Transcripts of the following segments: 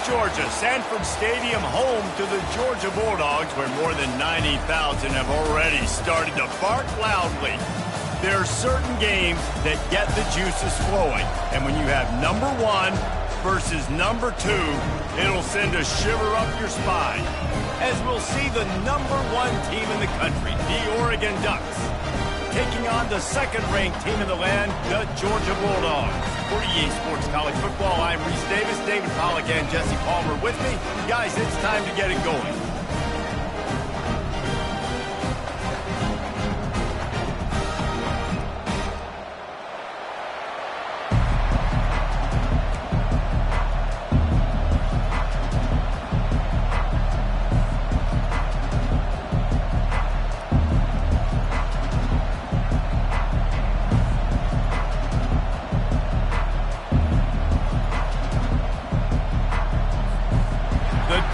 Georgia, Sanford Stadium, home to the Georgia Bulldogs, where more than 90,000 have already started to bark loudly. There are certain games that get the juices flowing, and when you have number one versus number two, it'll send a shiver up your spine, as we'll see the number one team in the country, the Oregon Ducks, taking on the second-ranked team in the land, the Georgia Bulldogs. For EA Sports College Football, I'm Reese Davis, David Pollack, and Jesse Palmer with me. Guys, it's time to get it going.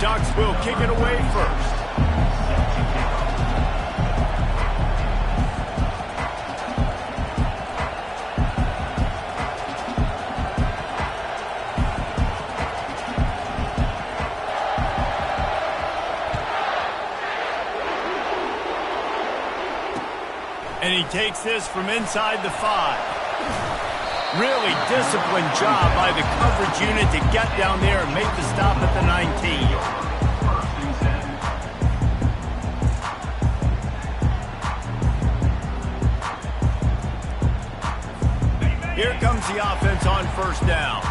Ducks will kick it away first. And he takes this from inside the 5. Really disciplined job by the coverage unit to get down there and make the stop at the 19. Here comes the offense on first down.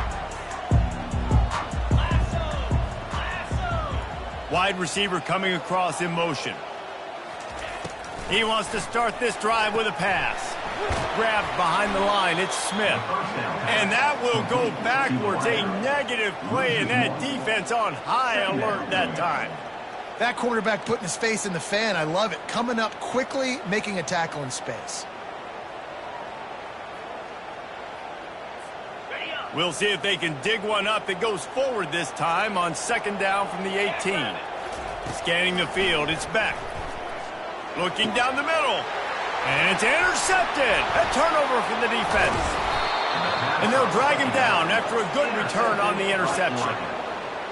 Wide receiver coming across in motion. He wants to start this drive with a pass. Grabbed behind the line, it's Smith. And that will go backwards. A negative play, and that defense on high alert that time. That cornerback putting his face in the fan, I love it. Coming up quickly, making a tackle in space. We'll see if they can dig one up that goes forward this time on second down from the 18. Scanning the field, it's Beck. Looking down the middle. And it's intercepted. A turnover from the defense. And they'll drag him down after a good return on the interception.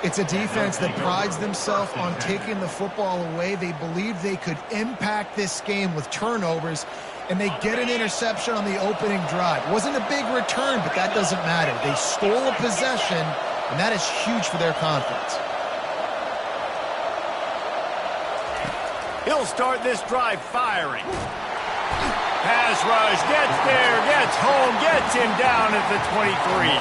It's a defense that prides themselves on taking the football away. They believe they could impact this game with turnovers, and they get an interception on the opening drive. Wasn't a big return, but that doesn't matter. They stole a possession, and that is huge for their confidence. He'll start this drive firing. Pass rush, gets there, gets home, gets him down at the 23.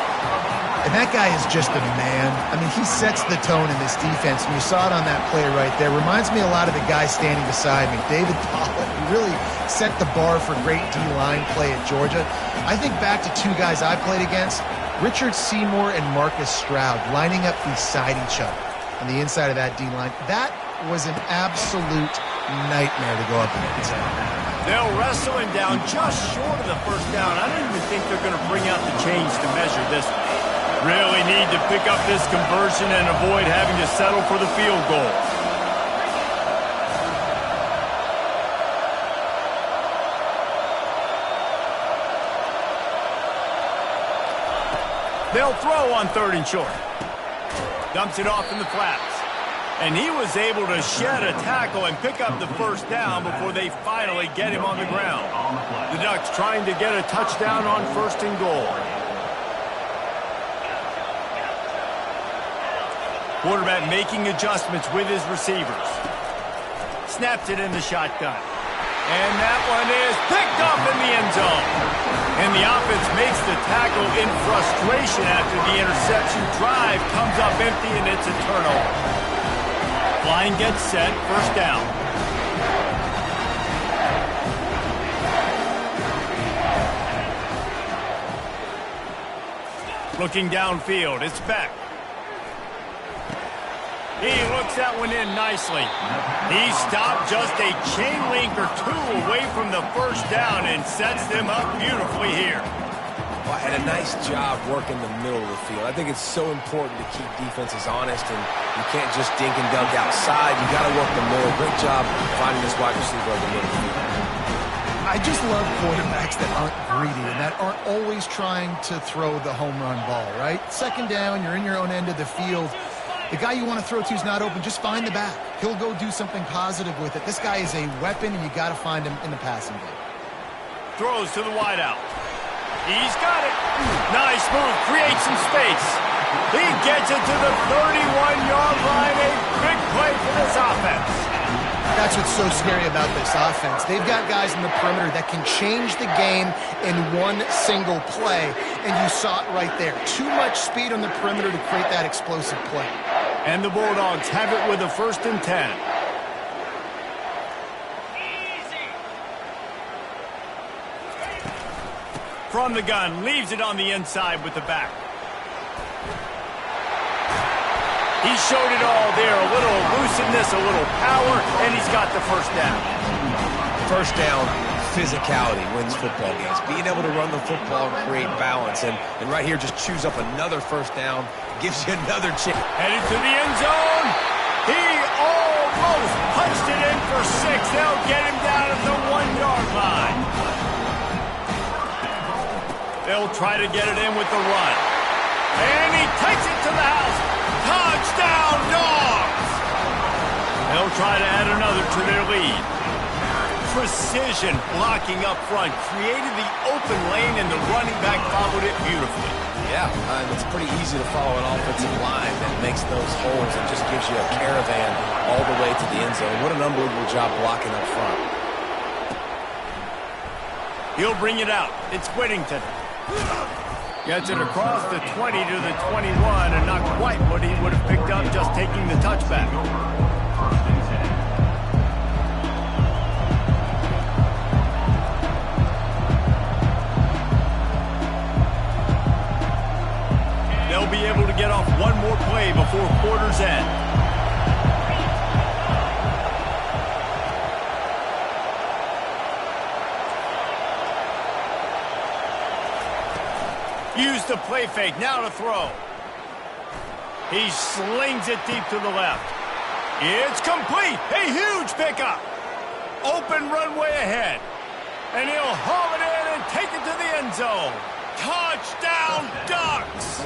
And that guy is just a man. I mean, he sets the tone in this defense, and you saw it on that play right there. Reminds me a lot of the guy standing beside me, David Pollack. He really set the bar for great D-line play at Georgia. I think back to two guys I played against, Richard Seymour and Marcus Stroud, lining up beside each other on the inside of that D-line. That was an absolute nightmare to go up against. They'll wrestle him down just short of the first down. I don't even think they're going to bring out the chains to measure this one. Really need to pick up this conversion and avoid having to settle for the field goal. They'll throw on third and short. Dumps it off in the flats. And he was able to shed a tackle and pick up the first down before they finally get him on the ground. The Ducks trying to get a touchdown on first and goal. Quarterback making adjustments with his receivers. Snaps it in the shotgun. And that one is picked up in the end zone. And the offense makes the tackle in frustration after the interception. Drive comes up empty, and it's a turnover. Line gets set, first down. Looking downfield, it's Beck. He looks that one in nicely. He stopped just a chain link or two away from the first down and sets them up beautifully here. Well, and a nice job working the middle of the field. I think it's so important to keep defenses honest, and you can't just dink and dunk outside. You got to work the middle. Great job finding this wide receiver in the middle of the field. I just love quarterbacks that aren't greedy and that aren't always trying to throw the home run ball, right? Second down, you're in your own end of the field. The guy you want to throw to is not open. Just find the back. He'll go do something positive with it. This guy is a weapon, and you got to find him in the passing game. Throws to the wideout. He's got it. Nice move. Creates some space. He gets it to the 31-yard line. A big play for this offense. That's what's so scary about this offense. They've got guys in the perimeter that can change the game in one single play, and you saw it right there. Too much speed on the perimeter to create that explosive play. And the Bulldogs have it with a 1st and 10. From the gun, leaves it on the inside with the back. He showed it all there, a little elusiveness, a little power, and he's got the first down. First down, physicality wins football games. Being able to run the football and create balance. And right here, just choose up another first down, gives you another chance. Headed to the end zone. He almost punched it in for 6. They'll get him down at the 1-yard line. They'll try to get it in with the run. And he takes it to the house. Touchdown, Dogs! They'll try to add another to their lead. Precision blocking up front created the open lane, and the running back followed it beautifully. Yeah, it's pretty easy to follow an offensive line that makes those holes and just gives you a caravan all the way to the end zone. What an unbelievable job blocking up front. He'll bring it out. It's Whittington. Gets it across the 20 to the 21, and not quite what he would have picked up just taking the touchback. They'll be able to get off one more play before quarter's end. Use the play fake, now to throw. He slings it deep to the left. It's complete, a huge pickup. Open runway ahead. And he'll haul it in and take it to the end zone. Touchdown, Ducks!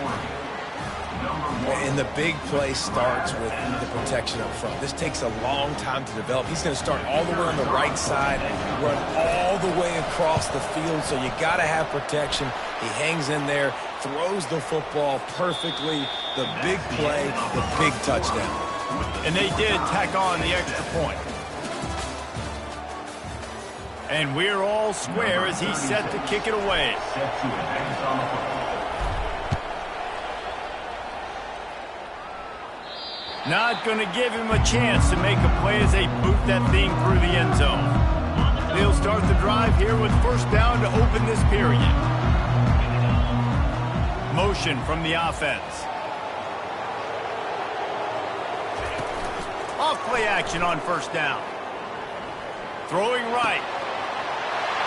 And the big play starts with the protection up front. This takes a long time to develop. He's going to start all the way on the right side, run all the way across the field, so you got to have protection. He hangs in there, throws the football perfectly. The big play, the big touchdown. And they did tack on the extra point. And we're all square as he's set to kick it away. Not going to give him a chance to make a play as they boot that thing through the end zone. They'll start the drive here with first down to open this period. Motion from the offense. Off play action on first down. Throwing right.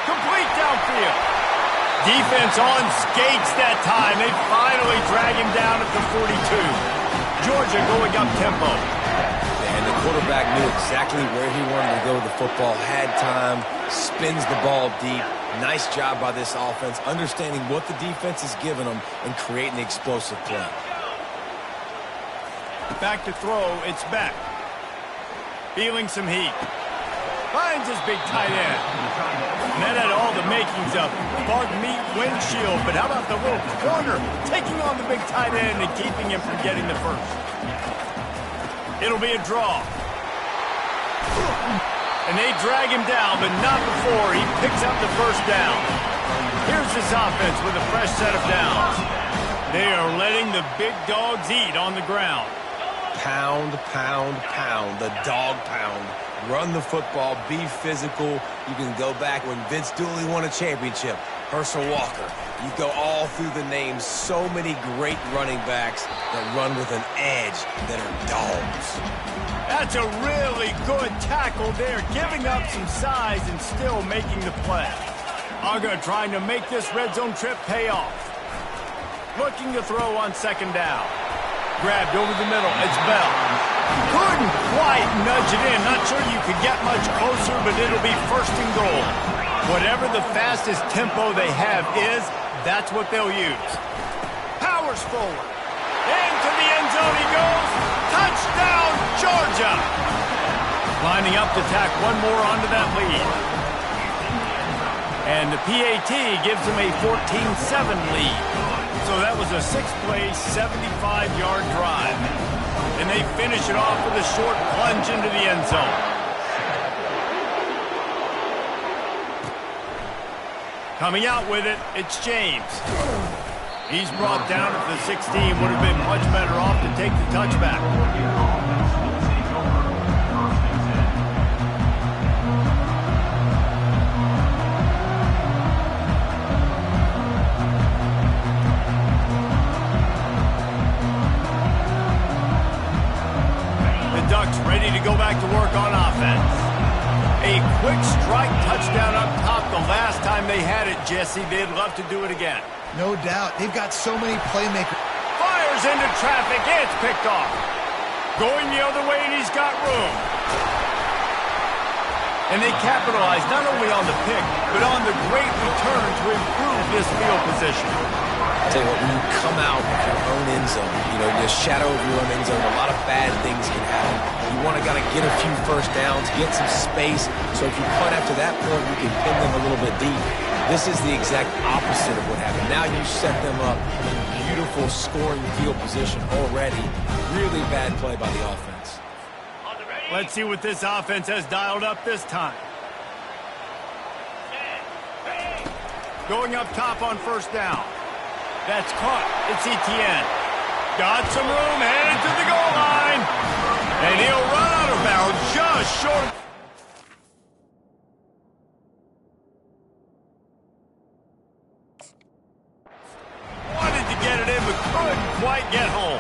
Complete downfield. Defense on skates that time. They finally drag him down at the 42. Georgia going up tempo. And the quarterback knew exactly where he wanted to go with the football. Had time, spins the ball deep. Nice job by this offense, understanding what the defense is giving them and creating the explosive play. Back to throw, it's back. Feeling some heat. Finds his big tight end. And that had all the makings of bug meat windshield, but how about the little corner taking on the big tight end and keeping him from getting the first? It'll be a draw. And they drag him down, but not before he picks up the first down. Here's this offense with a fresh set of downs. They are letting the big dogs eat on the ground. Pound, pound, pound, the dog pound. Run the football, be physical. You can go back when Vince Dooley won a championship. Herschel Walker. You go all through the names. So many great running backs that run with an edge that are dogs. That's a really good tackle there, giving up some size and still making the play. Uga trying to make this red zone trip pay off. Looking to throw on second down. Grabbed over the middle. It's Bell. Couldn't quite nudge it in. Not sure you could get much closer, but it'll be first and goal. Whatever the fastest tempo they have is, that's what they'll use. Powers forward. Into the end zone he goes. Touchdown, Georgia! Lining up to tack one more onto that lead. And the PAT gives them a 14-7 lead. So that was a 6-play, 75-yard drive. And they finish it off with a short plunge into the end zone. Coming out with it, it's James. He's brought down at the 16. Would have been much better off to take the touchback. The Ducks ready to go back to work on offense. A quick strike touchdown up top the last time they had it, Jesse. They'd love to do it again. No doubt. They've got so many playmakers. Fires into traffic. It's picked off. Going the other way, and he's got room. And they capitalize not only on the pick, but on the great return to improve this field position. I'll tell you what, when you come out of your own end zone, you shadow of your own end zone, a lot of bad things can happen. You want to get a few first downs, get some space, so if you punt after that point, you can pin them a little bit deep. This is the exact opposite of what happened. Now you set them up in beautiful scoring field position already. Really bad play by the offense. Let's see what this offense has dialed up this time. Going up top on first down. That's caught. It's Etienne. Got some room, headed to the goal line. And he'll run out of bounds just short. Wanted to get it in, but couldn't quite get home.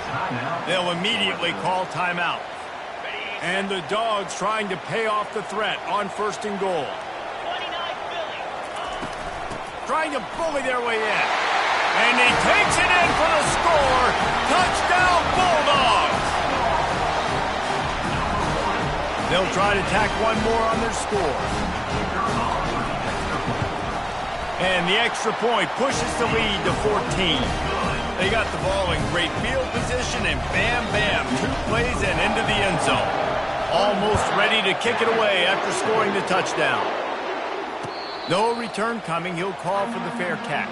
They'll immediately call timeout. And the Dogs trying to pay off the threat on first and goal. Trying to bully their way in. And he takes it in for the score. Touchdown, Bulldogs. They'll try to tack one more on their score. And the extra point pushes the lead to 14. They got the ball in great field position, and bam, bam, 2 plays and into the end zone. Almost ready to kick it away after scoring the touchdown. No return coming. He'll call for the fair catch.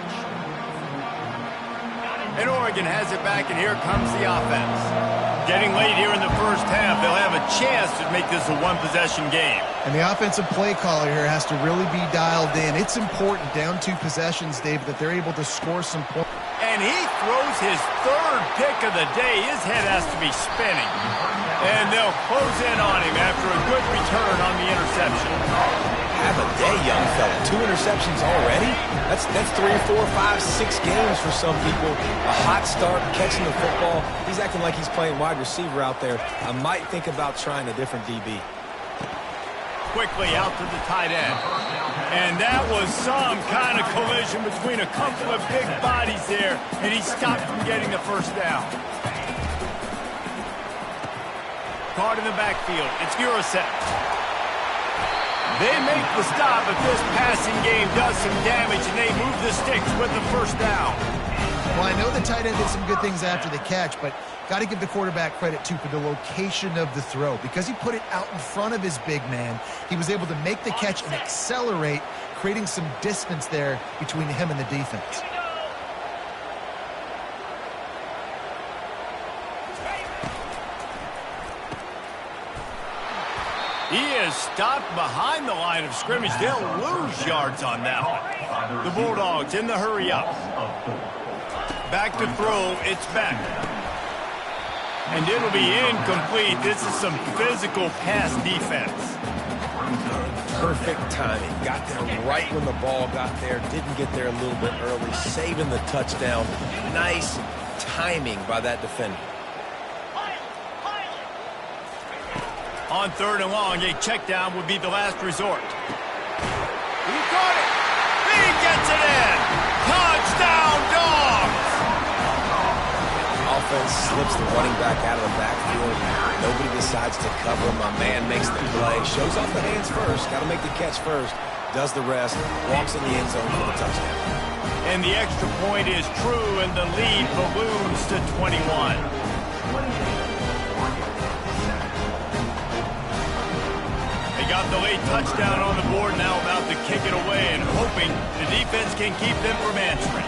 And Oregon has it back, and here comes the offense. Getting late here in the first half, they'll have a chance to make this a one-possession game. And the offensive play caller here has to really be dialed in. It's important, down 2 possessions, David, that they're able to score some points. And he throws his 3rd pick of the day. His head has to be spinning. And they'll close in on him after a good return on the interception. Have a day, young fella. 2 interceptions already? That's 3, 4, 5, 6 games for some people. A hot start, catching the football. He's acting like he's playing wide receiver out there. I might think about trying a different DB. Quickly out to the tight end. And that was some kind of collision between a couple of big bodies there, and he stopped from getting the first down. Caught in the backfield. It's Ncaa. They make the stop, but this passing game does some damage, and they move the sticks with the first down. Well, I know the tight end did some good things after the catch, but got to give the quarterback credit, too, for the location of the throw. Because he put it out in front of his big man, he was able to make the catch and accelerate, creating some distance there between him and the defense. He is stopped behind the line of scrimmage. They'll lose yards on that one. The Bulldogs in the hurry up. Back to throw. It's back. And it'll be incomplete. This is some physical pass defense. Perfect timing. Got there right when the ball got there. Didn't get there a little bit early. Saving the touchdown. Nice timing by that defender. On 3rd and long, a check down would be the last resort. He caught it. He gets it in. Touchdown, Dogs. Offense slips the running back out of the backfield. Nobody decides to cover. My man makes the play. Shows off the hands first. Got to make the catch first. Does the rest. Walks in the end zone for the touchdown. And the extra point is true, and the lead balloons to 21. They got the late touchdown on the board, now about to kick it away and hoping the defense can keep them from answering.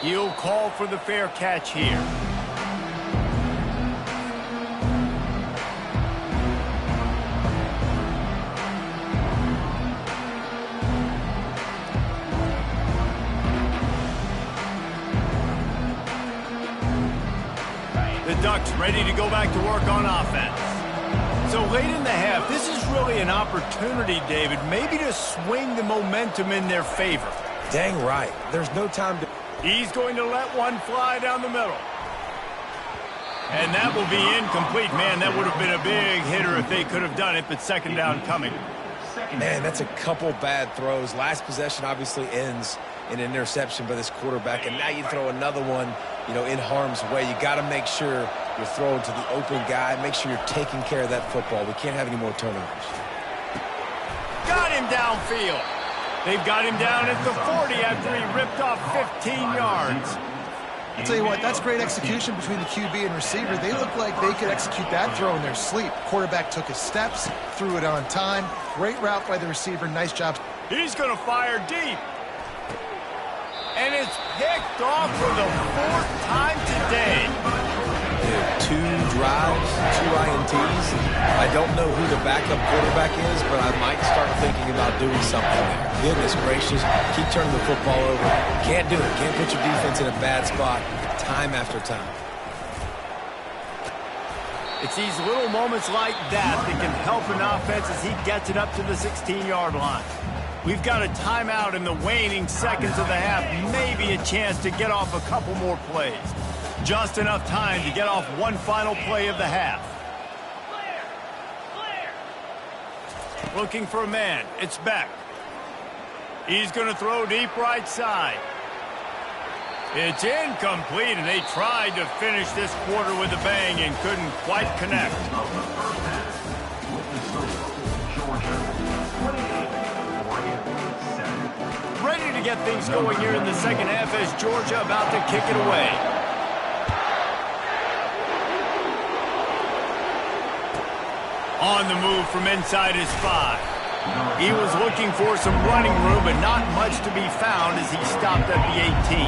He'll call for the fair catch here. The Ducks ready to go back to work on offense. So late in the half, this is really an opportunity, David, maybe to swing the momentum in their favor. Dang right. There's no time to... He's going to let one fly down the middle. And that will be incomplete. Man, that would have been a big hitter if they could have done it, but second down coming. Man, that's a couple bad throws. Last possession obviously ends in an interception by this quarterback, and now you throw another one, you know, in harm's way. You got to make sure you're throwing to the open guy. Make sure you're taking care of that football. We can't have any more turnovers. Got him downfield. They've got him down at the 40 after he ripped off 15 yards. I'll tell you what, that's great execution between the QB and receiver. They look like they could execute that throw in their sleep. Quarterback took his steps, threw it on time. Great route by the receiver. Nice job. He's going to fire deep. And it's picked off for the 4th time today. Dude, 2 drives, 2 INTs. I don't know who the backup quarterback is, but I might start thinking about doing something there. Goodness gracious, keep turning the football over. Can't do it. Can't put your defense in a bad spot time after time. It's these little moments like that that can help an offense as he gets it up to the 16-yard line. We've got a timeout in the waning seconds of the half, maybe a chance to get off a couple more plays. Just enough time to get off one final play of the half. Looking for a man. It's Beck. He's going to throw deep right side. It's incomplete, and they tried to finish this quarter with a bang and couldn't quite connect. Ready to get things going here in the second half as Georgia about to kick it away. On the move from inside his 5. He was looking for some running room, but not much to be found as he stopped at the 18.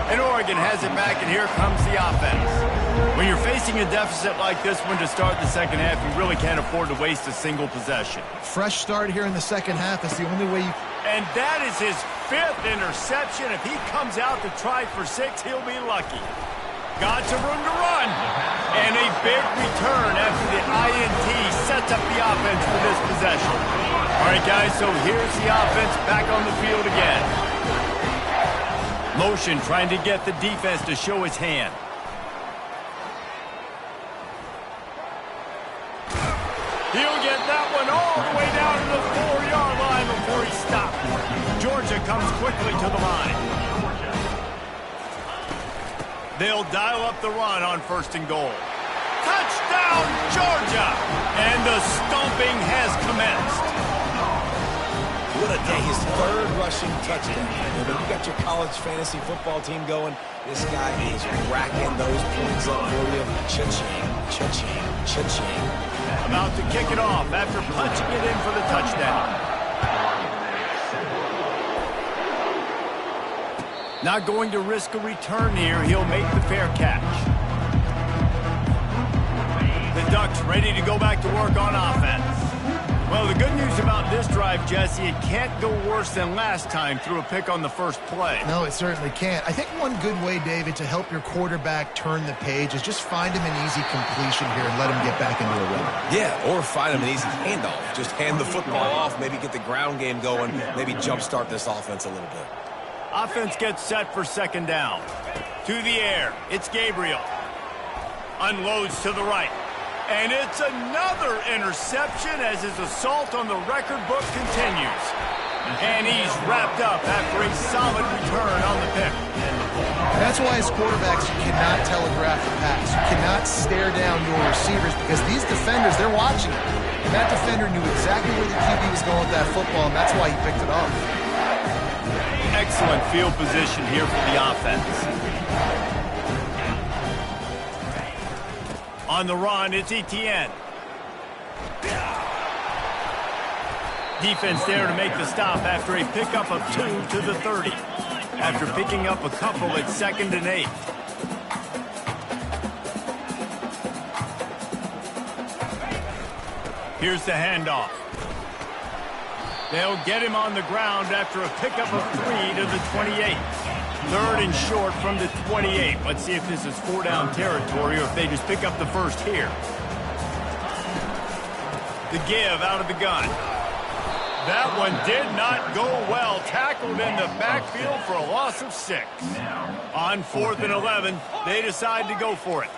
And Oregon has it back, and here comes the offense. When you're facing a deficit like this one to start the second half, you really can't afford to waste a single possession. Fresh start here in the second half is the only way you... And that is his 5th interception. If he comes out to try for 6, he'll be lucky. Got some room to run. And a big return after the INT sets up the offense for this possession. All right, guys, so here's the offense back on the field again. Motion trying to get the defense to show his hand. He'll get that one all the way down to the 4-yard line before he stopped. Georgia comes quickly to the line. They'll dial up the run on 1st and goal. Touchdown, Georgia! And the stomping has commenced. What a day. His 3rd rushing touchdown. And when you got your college fantasy football team going, this guy is racking those points up for you. Cha-ching, cha-ching, cha-ching. About to kick it off after punching it in for the touchdown. Not going to risk a return here. He'll make the fair catch. The Ducks ready to go back to work on offense. Well, the good news about this drive, Jesse, it can't go worse than last time through a pick on the first play. No, it certainly can't. I think one good way, David, to help your quarterback turn the page is just find him an easy completion here and let him get back into a rhythm. Yeah, or find him an easy handoff. Just hand the football off, maybe get the ground game going, maybe jumpstart this offense a little bit. Offense gets set for second down. To the air, it's Gabriel. Unloads to the right. And it's another interception as his assault on the record book continues. And he's wrapped up after a solid return on the pick. That's why as quarterbacks, you cannot telegraph the pass. You cannot stare down your receivers because these defenders, they're watching it. And that defender knew exactly where the QB was going with that football, and that's why he picked it off. Excellent field position here for the offense. On the run, it's Etienne. Defense there to make the stop after a pickup of 2 to the 30. After picking up a couple at 2nd and 8. Here's the handoff. They'll get him on the ground after a pickup of 3 to the 28. 3rd and short from the 28. Let's see if this is 4-down territory or if they just pick up the first here. The give out of the gun. That one did not go well. Tackled in the backfield for a loss of 6. On 4th and 11, they decide to go for it.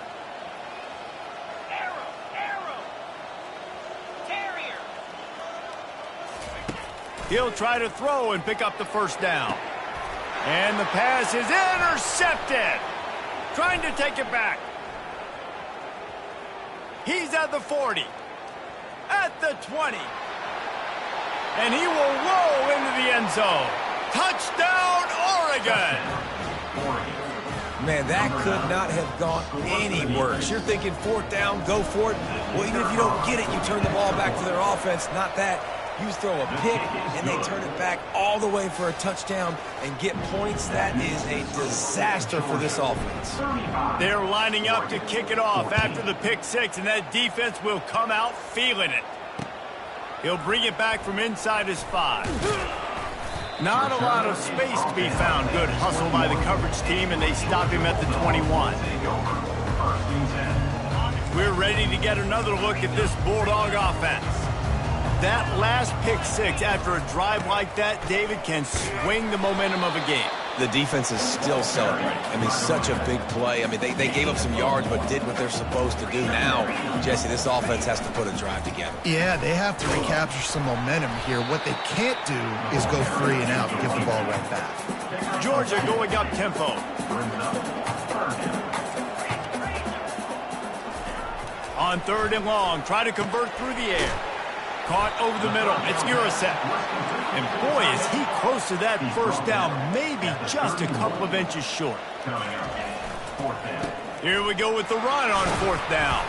He'll try to throw and pick up the first down. And the pass is intercepted. Trying to take it back. He's at the 40. At the 20. And he will roll into the end zone. Touchdown, Oregon! Man, that could not have gone any worse. You're thinking 4th down, go for it. Well, even if you don't get it, you turn the ball back to their offense. Not that. You throw a pick, and they turn it back all the way for a touchdown and get points. That is a disaster for this offense. They're lining up to kick it off after the pick 6, and that defense will come out feeling it. He'll bring it back from inside his 5. Not a lot of space to be found. Good hustle by the coverage team, and they stop him at the 21. We're ready to get another look at this Bulldog offense. That last pick 6 after a drive like that, David, can swing the momentum of a game. The defense is still celebrating. I mean, such a big play. I mean, they gave up some yards but did what they're supposed to do. Now, Jesse, this offense has to put a drive together. Yeah, they have to recapture some momentum here. What they can't do is go 3 and out and give the ball right back. Georgia going up tempo. On 3rd and long, try to convert through the air. Caught over the middle. It's Ncaa. And boy, is he close to that first down, maybe just a couple of inches short. Here we go with the run on 4th down.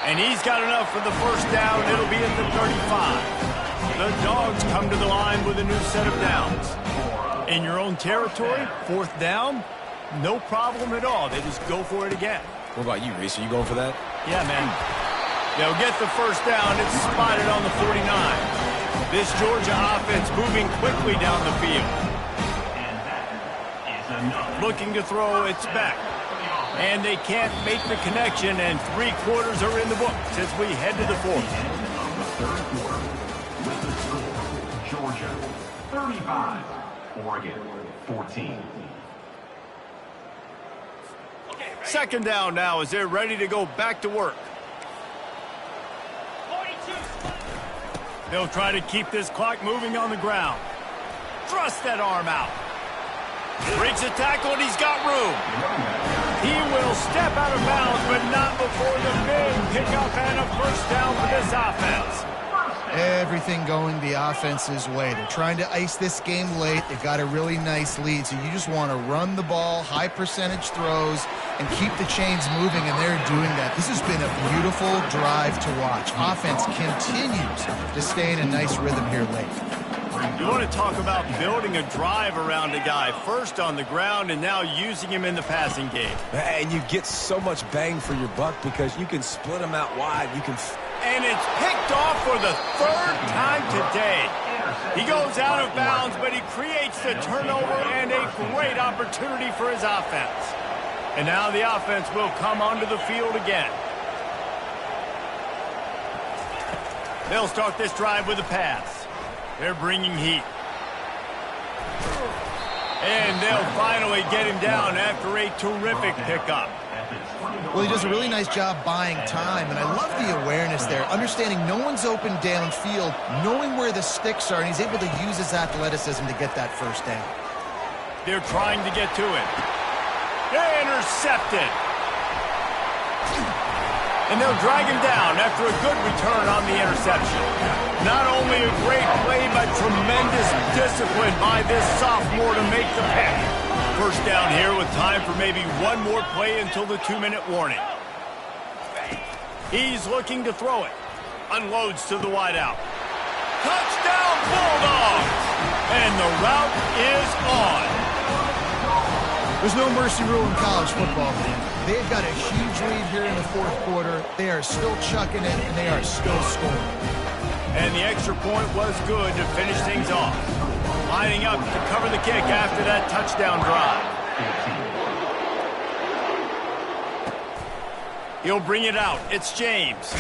And he's got enough for the first down. It'll be at the 35. The Dogs come to the line with a new set of downs. In your own territory, 4th down, no problem at all. They just go for it again. What about you, Reese? Are you going for that? Yeah, man. They'll get the first down. It's spotted on the 49. This Georgia offense moving quickly down the field. Looking to throw, it's back. And they can't make the connection, and 3 quarters are in the books as we head to the 4th. Georgia 35, Oregon 14. 2nd down now as they're ready to go back to work. They'll try to keep this clock moving on the ground. Thrust that arm out. Breaks a tackle, and he's got room. He will step out of bounds, but not before the big pickup and a first down for this offense. Everything going the offense's way. They're trying to ice this game late. They've got a really nice lead, so you just want to run the ball, high percentage throws, and keep the chains moving, and they're doing that. This has been a beautiful drive to watch. Offense continues to stay in a nice rhythm here late. You want to talk about building a drive around a guy, first on the ground and now using him in the passing game. And you get so much bang for your buck because you can split them out wide. You can... And it's picked off for the 3rd time today. He goes out of bounds, but he creates the turnover and a great opportunity for his offense. And now the offense will come onto the field again. They'll start this drive with a pass. They're bringing heat. And they'll finally get him down after a terrific pickup. Well, he does a really nice job buying time, and I love the awareness there, understanding no one's open downfield, knowing where the sticks are, and he's able to use his athleticism to get that first down. They're trying to get to it. Intercepted. And they'll drag him down after a good return on the interception. Not only a great play, but tremendous discipline by this sophomore to make the pick. First down here with time for maybe one more play until the 2-minute warning. He's looking to throw it. Unloads to the wideout. Touchdown Bulldogs! And the route is on. There's no mercy rule in college football, man. They've got a huge lead here in the fourth quarter. They are still chucking it, and they are still scoring. And the extra point was good to finish things off. Lining up to cover the kick after that touchdown drive. He'll bring it out. It's James.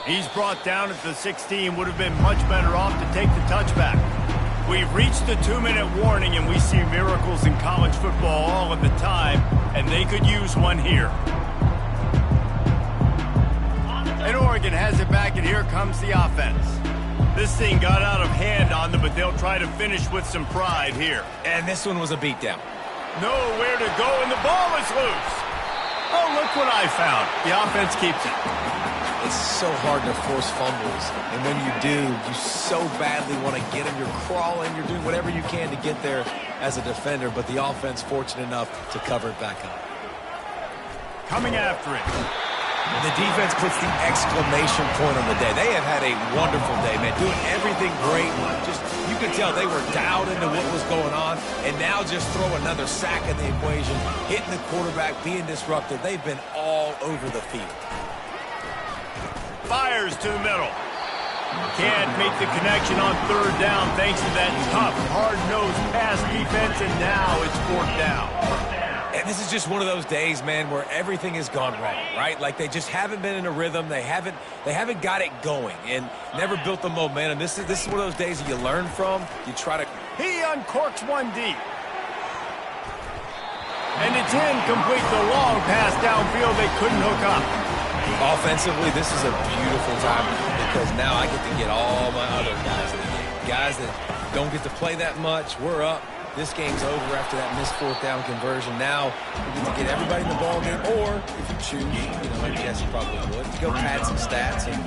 He's brought down at the 16. Would have been much better off to take the touchback. We've reached the 2-minute warning, and we see miracles in college football all of the time, and they could use one here. And Oregon has it back, and here comes the offense. This thing got out of hand on them, but they'll try to finish with some pride here. And this one was a beatdown. Nowhere to go, and the ball is loose. Oh, look what I found. The offense keeps it. It's so hard to force fumbles, and when you do, you so badly want to get them. You're crawling, you're doing whatever you can to get there as a defender, but the offense fortunate enough to cover it back up. Coming after it. The defense puts the exclamation point on the day. They have had a wonderful day, man, doing everything great. Just, you could tell they were dialed into what was going on, and now just throw another sack in the equation, hitting the quarterback, being disruptive. They've been all over the field. Fires to the middle. Can't make the connection on third down thanks to that tough, hard-nosed pass defense, and now it's fourth down. And this is just one of those days, man, where everything has gone wrong, right? Like they just haven't been in a rhythm. They haven't got it going and never built the momentum. This is one of those days that you learn from. You try to... He uncorks one deep. And it's incomplete. The long pass downfield they couldn't hook up. Offensively, this is a beautiful time because now I get to get all my other guys in the game. Guys that don't get to play that much. We're up. This game's over after that missed fourth down conversion. Now we get to get everybody in the ball game, or if you choose, like Jesse probably would, to go pad some stats and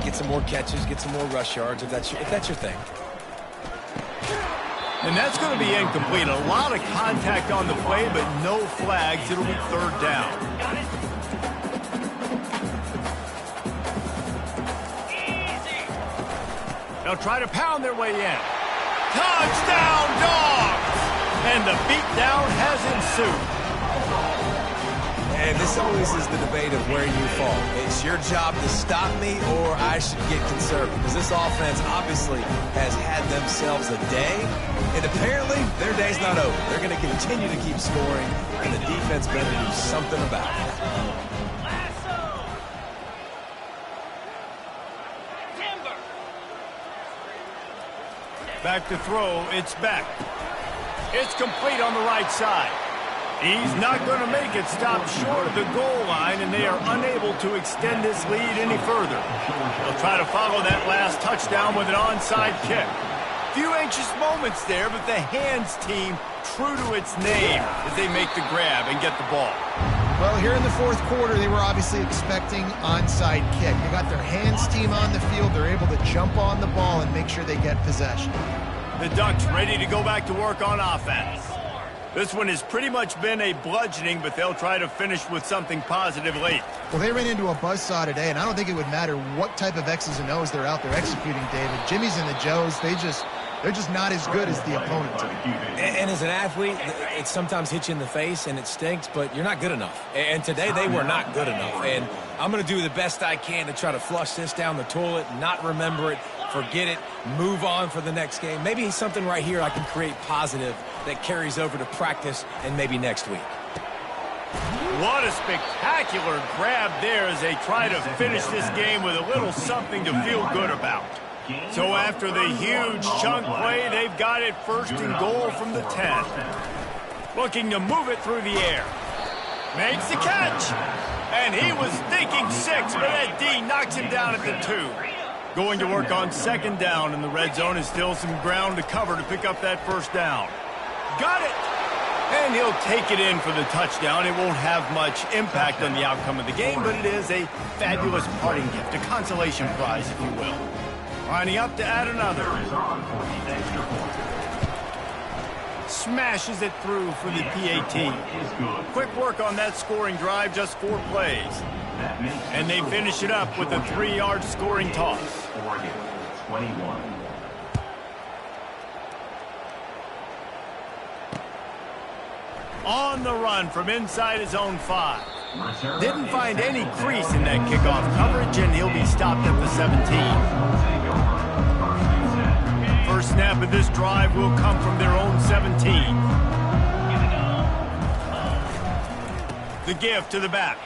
get some more catches, get some more rush yards if that's your thing. And that's going to be incomplete. A lot of contact on the play, but no flags. It'll be third down. They'll try to pound their way in. Touchdown, Dogs! And the beatdown has ensued. And this always is the debate of where you fall. It's your job to stop me, or I should get conservative. Because this offense obviously has had themselves a day, and apparently their day's not over. They're going to continue to keep scoring, and the defense better do something about it. Back to throw, it's Beck. It's complete on the right side. He's not going to make it, stop short of the goal line, and they are unable to extend this lead any further. They'll try to follow that last touchdown with an onside kick. Few anxious moments there, but the hands team true to its name as they make the grab and get the ball. Well, here in the fourth quarter, they were obviously expecting onside kick. They got their hands team on the field. They're able to jump on the ball and make sure they get possession. The Ducks ready to go back to work on offense. This one has pretty much been a bludgeoning, but they'll try to finish with something positive late. Well, they ran into a buzzsaw today, and I don't think it would matter what type of X's and O's they're out there executing, David. Jimmy's and the Joes, they're just not as good as the opponent. And as an athlete, it sometimes hits you in the face and it stinks, but you're not good enough. And today they were not good enough. And I'm going to do the best I can to try to flush this down the toilet, not remember it, forget it, move on for the next game. Maybe something right here I can create positive that carries over to practice and maybe next week. What a spectacular grab there as they try to finish this game with a little something to feel good about. So after the huge chunk play, they've got it first and goal from the 10. Looking to move it through the air. Makes the catch. And he was thinking 6, but that D knocks him down at the 2. Going to work on second down, and the red zone is still some ground to cover to pick up that first down. Got it. And he'll take it in for the touchdown. It won't have much impact on the outcome of the game, but it is a fabulous parting gift, a consolation prize, if you will. Lining up to add another. Smashes it through for the PAT. Quick work on that scoring drive, just 4 plays. And they finish it up with a 3-yard scoring toss. Oregon, 21. On the run from inside his own 5. Didn't find any crease in that kickoff coverage, and he'll be stopped at the 17. First snap of this drive will come from their own 17. The give to the back.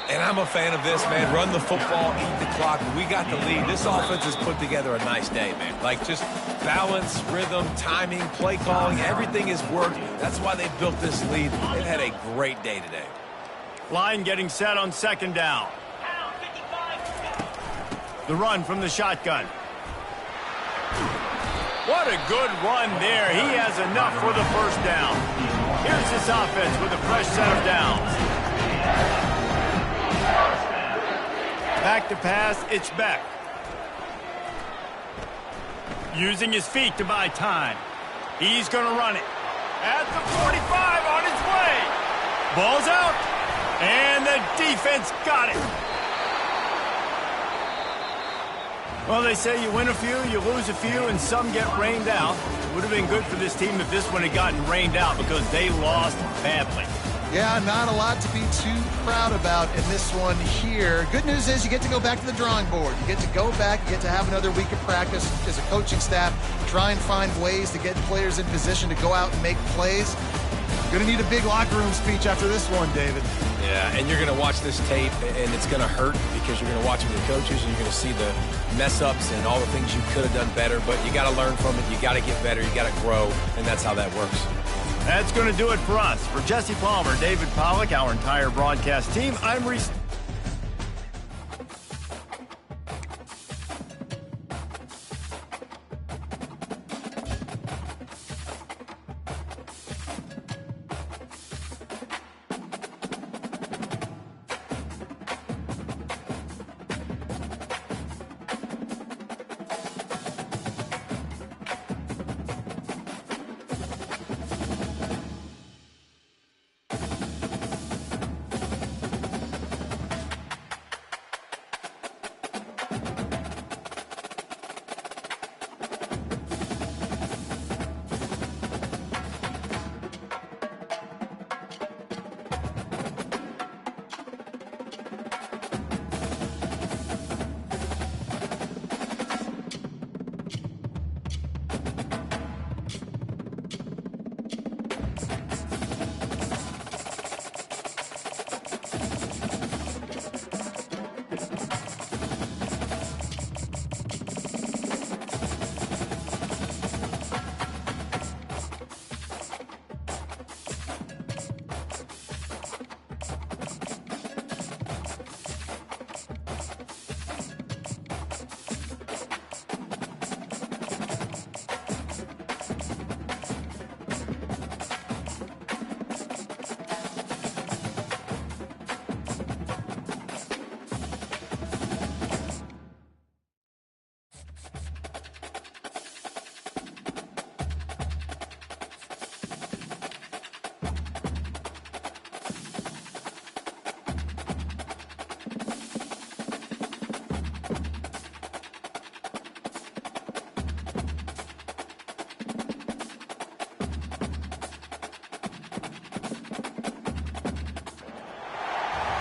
And I'm a fan of this, man. Run the football, eat the clock. We got the lead. This offense has put together a nice day, man. Like, just balance, rhythm, timing, play calling, everything has worked. That's why they built this lead. They've had a great day today. Line getting set on 2nd down. The run from the shotgun. What a good run there. He has enough for the first down. Here's this offense with a fresh set of downs. Back to pass, it's Beck. Using his feet to buy time. He's going to run it. At the 45, on his way. Ball's out, and the defense got it. Well, they say you win a few, you lose a few, and some get rained out. It would have been good for this team if this one had gotten rained out because they lost badly. Yeah, not a lot to be too proud about in this one here. Good news is you get to go back to the drawing board. You get to go back, you get to have another week of practice as a coaching staff, try and find ways to get players in position to go out and make plays. Going to need a big locker room speech after this one, David. Yeah, and you're going to watch this tape, and it's going to hurt because you're going to watch it with the coaches, and you're going to see the mess-ups and all the things you could have done better, but you got to learn from it. You got to get better. You got to grow, and that's how that works. That's going to do it for us. For Jesse Palmer, David Pollack, our entire broadcast team, I'm Reese.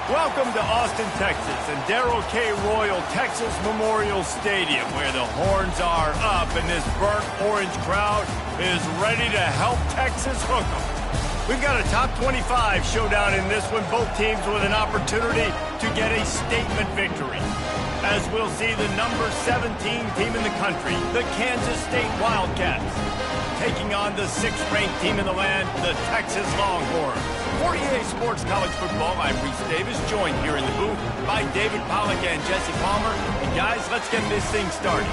Welcome to Austin, Texas, and Darrell K. Royal Texas Memorial Stadium, where the horns are up and this burnt orange crowd is ready to help Texas hook them. We've got a top 25 showdown in this one, both teams with an opportunity to get a statement victory. As we'll see the number 17 team in the country, the Kansas State Wildcats, taking on the 6th-ranked team in the land, the Texas Longhorns. For EA Sports College Football, I'm Reese Davis, joined here in the booth by David Pollack and Jesse Palmer. And guys, let's get this thing started.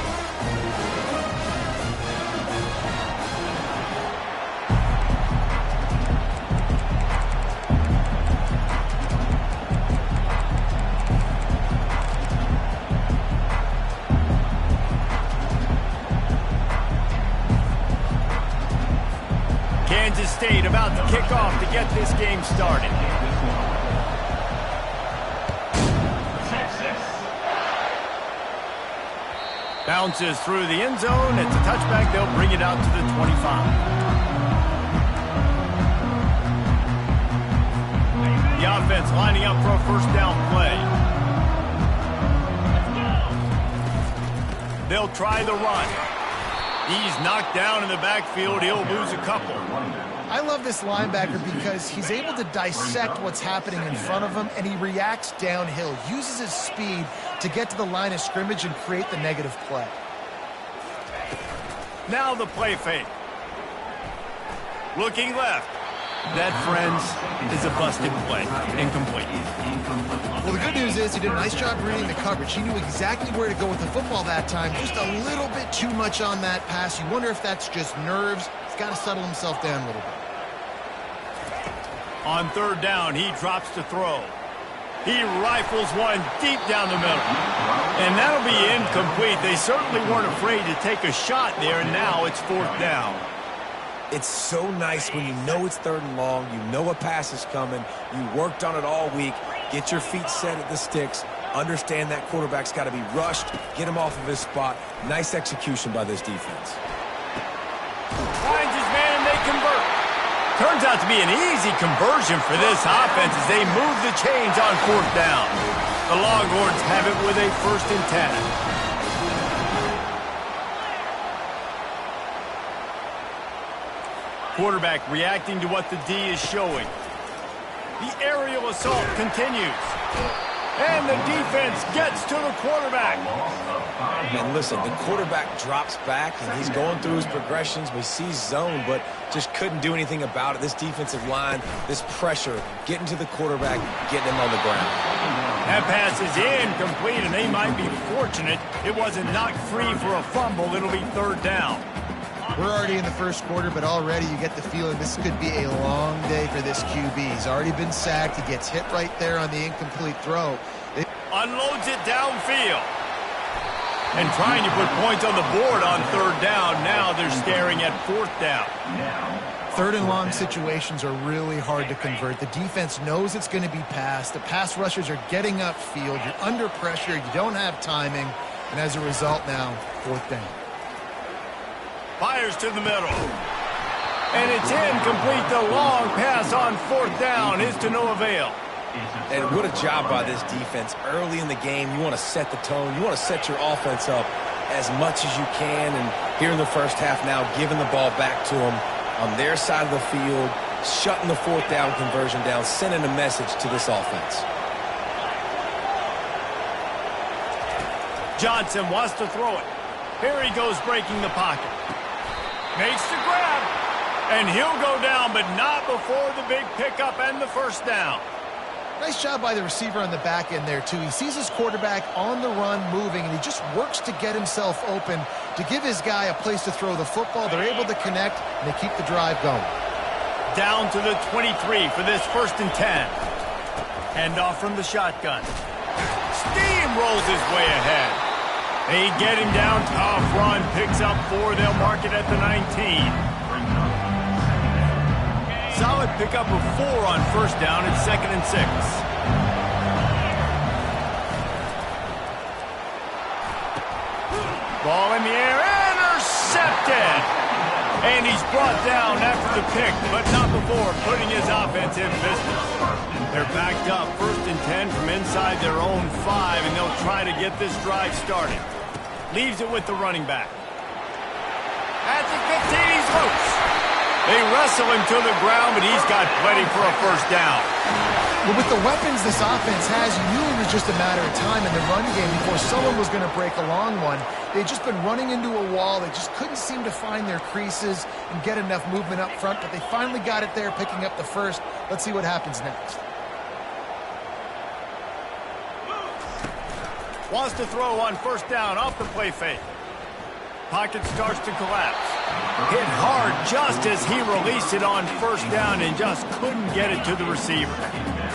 Kansas State about to kick off to get this game started. Bounces through the end zone. It's a touchback. They'll bring it out to the 25. The offense lining up for a first down play. They'll try the run. He's knocked down in the backfield. He'll lose a couple. I love this linebacker because he's able to dissect what's happening in front of him, and he reacts downhill, uses his speed to get to the line of scrimmage and create the negative play. Now the play fake. Looking left. That, friends, is a busted play. Incomplete. Well, the good news is he did a nice job reading the coverage. He knew exactly where to go with the football that time. Just a little bit too much on that pass. You wonder if that's just nerves. He's got to settle himself down a little bit. On third down, he drops to throw. He rifles one deep down the middle. And that'll be incomplete. They certainly weren't afraid to take a shot there, and now it's fourth down. It's so nice when you know it's third and long, you know a pass is coming, you worked on it all week, get your feet set at the sticks, understand that quarterback's got to be rushed, get him off of his spot. Nice execution by this defense. Finds his man and they convert. Turns out to be an easy conversion for this offense as they move the chains on fourth down. The Longhorns have it with a 1st and 10. Quarterback reacting to what the D is showing. The aerial assault continues. And the defense gets to the quarterback. And listen, the quarterback drops back, and he's going through his progressions. We see zone, but just couldn't do anything about it. This defensive line, this pressure, getting to the quarterback, getting him on the ground. That pass is incomplete, and they might be fortunate it wasn't knocked free for a fumble. It'll be third down. We're already in the first quarter, but already you get the feeling this could be a long day for this QB. He's already been sacked. He gets hit right there on the incomplete throw. Unloads it downfield. And trying to put points on the board on third down. Now they're staring at fourth down. Third and long situations are really hard to convert. The defense knows it's going to be passed. The pass rushers are getting upfield. You're under pressure. You don't have timing. And as a result now, fourth down. Fires to the middle. And it's incomplete. The long pass on fourth down is to no avail. And what a job by this defense. Early in the game, you want to set the tone. You want to set your offense up as much as you can. And here in the first half now, giving the ball back to them on their side of the field, shutting the fourth down conversion down, sending a message to this offense. Johnson wants to throw it. Here he goes breaking the pocket. Makes the grab. And he'll go down, but not before the big pickup and the first down. Nice job by the receiver on the back end there, too. He sees his quarterback on the run moving, and he just works to get himself open to give his guy a place to throw the football. They're able to connect, and they keep the drive going. Down to the 23 for this 1st and 10. Handoff from the shotgun. Steamrolls his way ahead. They get him down, tough run, picks up 4. They'll mark it at the 19. Solid pickup of 4 on first down. It's 2nd and 6. Ball in the air, intercepted. And he's brought down after the pick, but not before putting his offense in business. They're backed up 1st and 10 from inside their own 5, and they'll try to get this drive started. Leaves it with the running back. At the 15, he's loose. They wrestle him to the ground, but he's got plenty for a first down. But with the weapons this offense has, you knew it was just a matter of time in the run game before someone was going to break a long one. They'd just been running into a wall. They just couldn't seem to find their creases and get enough movement up front, but they finally got it there, picking up the first. Let's see what happens next. Wants to throw on first down off the play fake. Pocket starts to collapse. Hit hard just as he released it on first down and just couldn't get it to the receiver.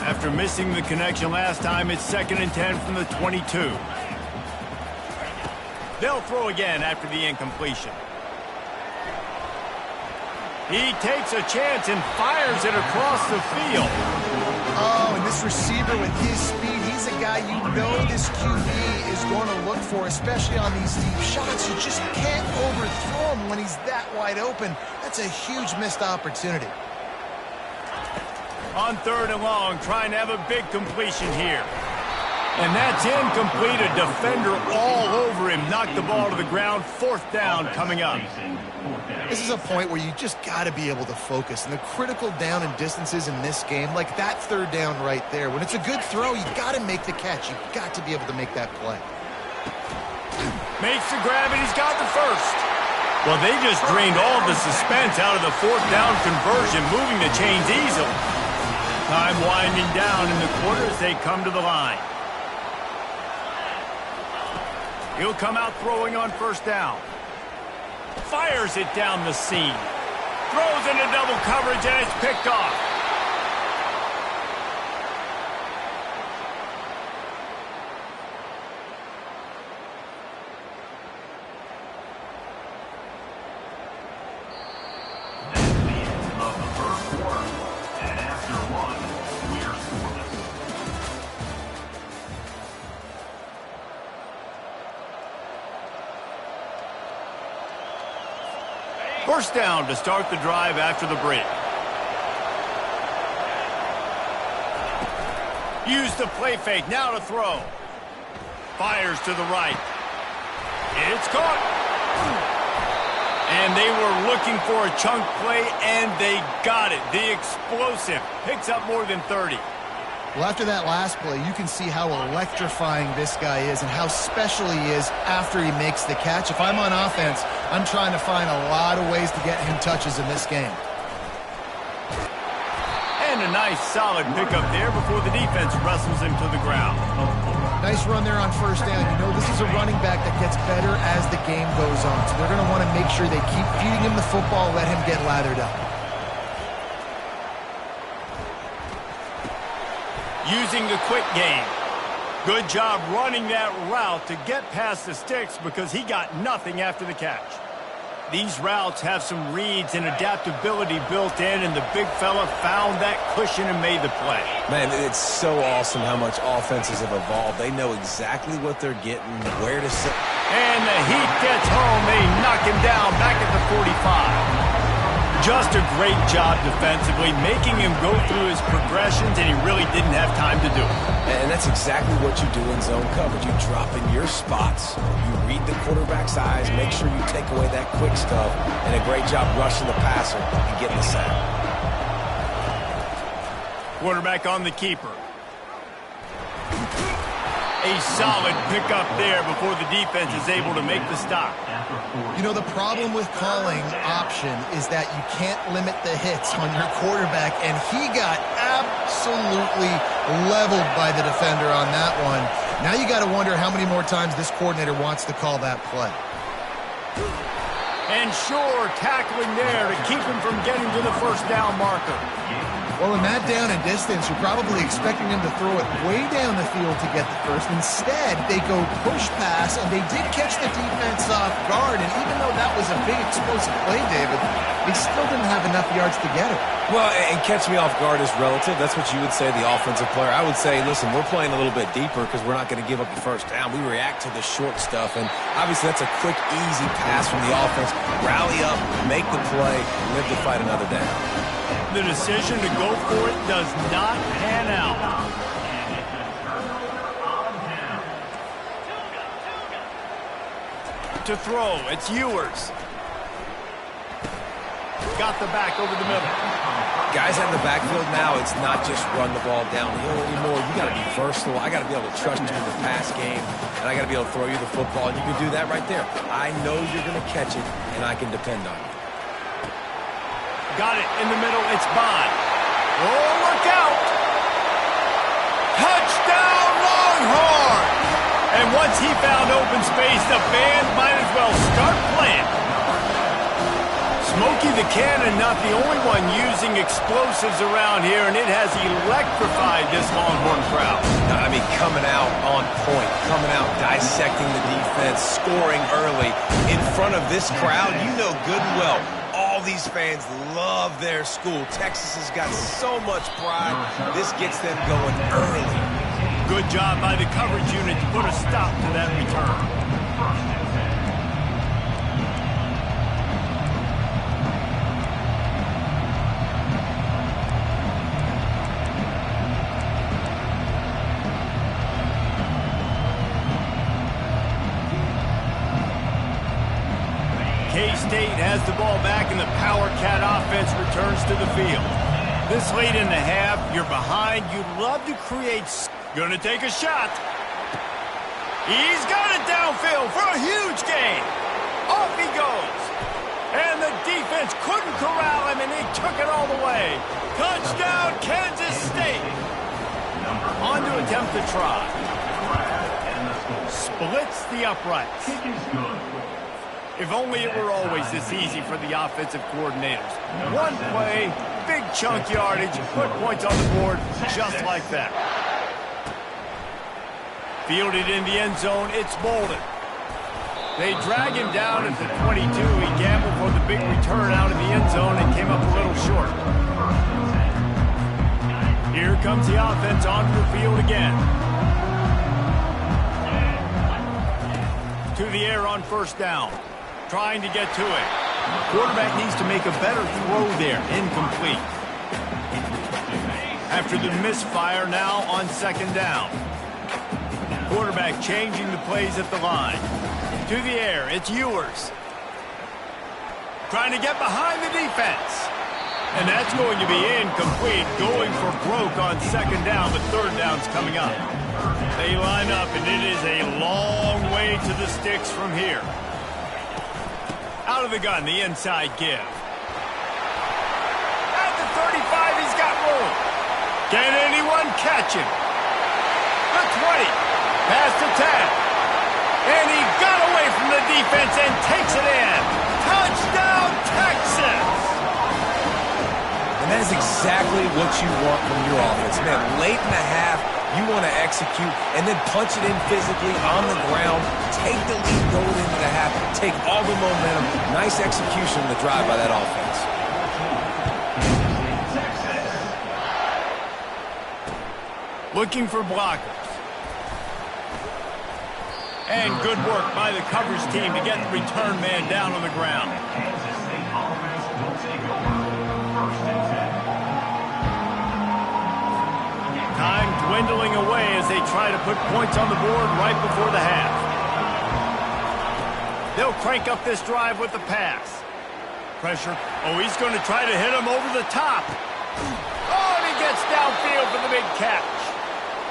After missing the connection last time, it's 2nd and 10 from the 22. They'll throw again after the incompletion. He takes a chance and fires it across the field. Oh, and this receiver with his speed, he's a guy you know this QB is going to look for, especially on these deep shots. You just can't overthrow him when he's that wide open. That's a huge missed opportunity. On 3rd and long, trying to have a big completion here. And that's incomplete. A defender all over him. Knocked the ball to the ground. 4th down coming up. This is a point where you just got to be able to focus. And the critical down and distances in this game, like that 3rd down right there, when it's a good throw, you got to make the catch. You've got to be able to make that play. Makes the grab, and he's got the first. Well, they just drained all the suspense out of the 4th down conversion, moving the chains easily. Time winding down in the quarter as they come to the line. He'll come out throwing on 1st down. Fires it down the seam. Throws into double coverage, and it's picked off. That's the end of the first quarter. And after one, we're scoreless. First down to start the drive after the break. Use the play fake, now to throw. Fires to the right. It's caught. And they were looking for a chunk play, and they got it. The explosive picks up more than 30. Well, after that last play, you can see how electrifying this guy is and how special he is after he makes the catch. If I'm on offense, I'm trying to find a lot of ways to get him touches in this game. And a nice solid pickup there before the defense wrestles him to the ground. Nice run there on 1st down. You know, this is a running back that gets better as the game goes on. So they're going to want to make sure they keep feeding him the football, let him get lathered up. Using the quick game. Good job running that route to get past the sticks because he got nothing after the catch. These routes have some reads and adaptability built in, and the big fella found that cushion and made the play. Man, it's so awesome how much offenses have evolved. They know exactly what they're getting, where to sit. And the heat gets home. They knock him down back at the 45. Just a great job defensively, making him go through his progressions, and he really didn't have time to do it. And that's exactly what you do in zone coverage. You drop in your spots, you read the quarterback's eyes, make sure you take away that quick stuff, and a great job rushing the passer and getting the sack. Quarterback on the keeper. A solid pickup there before the defense is able to make the stop. You know, the problem with calling option is that you can't limit the hits on your quarterback, and he got absolutely leveled by the defender on that one. Now you got to wonder how many more times this coordinator wants to call that play. And sure, tackling there to keep him from getting to the 1st down marker. Well, in that down and distance, you're probably expecting him to throw it way down the field to get the first. Instead, they go push pass, and they did catch the defense off guard. And even though that was a big explosive play, David, they still didn't have enough yards to get it. Well, and catch me off guard is relative. That's what you would say, the offensive player. I would say, listen, we're playing a little bit deeper because we're not going to give up the 1st down. We react to the short stuff, and obviously that's a quick, easy pass from the offense. Rally up, make the play, live to fight another down. The decision to go for it does not pan out. To throw, it's Ewers. Got the back over the middle. Guys out in the backfield now, it's not just run the ball downhill anymore. You got to be versatile. I got to be able to trust you in the pass game, and I got to be able to throw you the football, and you can do that right there. I know you're going to catch it, and I can depend on you. Got it in the middle. It's Bond. Oh, look out! Touchdown, Longhorn! And once he found open space, the band might as well start playing. Smokey the Cannon, not the only one using explosives around here, and it has electrified this Longhorn crowd. I mean, coming out on point, coming out dissecting the defense, scoring early in front of this crowd. You know good and well, all all these fans love their school. Texas has got so much pride. This gets them going early. Good job by the coverage unit to put a stop to that return. K-State has the ball back, and the Power Cat offense returns to the field. This late in the half, you're behind. You'd love to create. Gonna take a shot. He's got it downfield for a huge gain. Off he goes. And the defense couldn't corral him, and he took it all the way. Touchdown, Kansas State. On to attempt the try. Splits the uprights. If only it were always this easy for the offensive coordinators. One play, big chunk yardage, put points on the board just like that. Fielded in the end zone, it's Bolden. They drag him down at the 22. He gambled for the big return out in the end zone and came up a little short. Here comes the offense onto the field again. To the air on first down. Trying to get to it. Quarterback needs to make a better throw there. Incomplete. After the misfire, now on second down. Quarterback changing the plays at the line. To the air, it's Ewers. Trying to get behind the defense. And that's going to be incomplete. Going for broke on second down, but third down's coming up. They line up, and it is a long way to the sticks from here. Out of the gun, the inside give. At the 35, he's got room. Can anyone catch him? The 20, past the 10. And he got away from the defense and takes it in. Touchdown, Texas! And that is exactly what you want from your offense. Man, late in the half, you want to execute and then punch it in physically on the ground. Take the lead going into the half. Take all the momentum. Nice execution on the drive by that offense. Looking for blockers. And good work by the coverage team to get the return man down on the ground. Kansas State offense will take over. First and 10. Time dwindling away as they try to put points on the board right before the half. They'll crank up this drive with the pass. Pressure. Oh, he's going to try to hit him over the top. Oh, and he gets downfield for the big catch.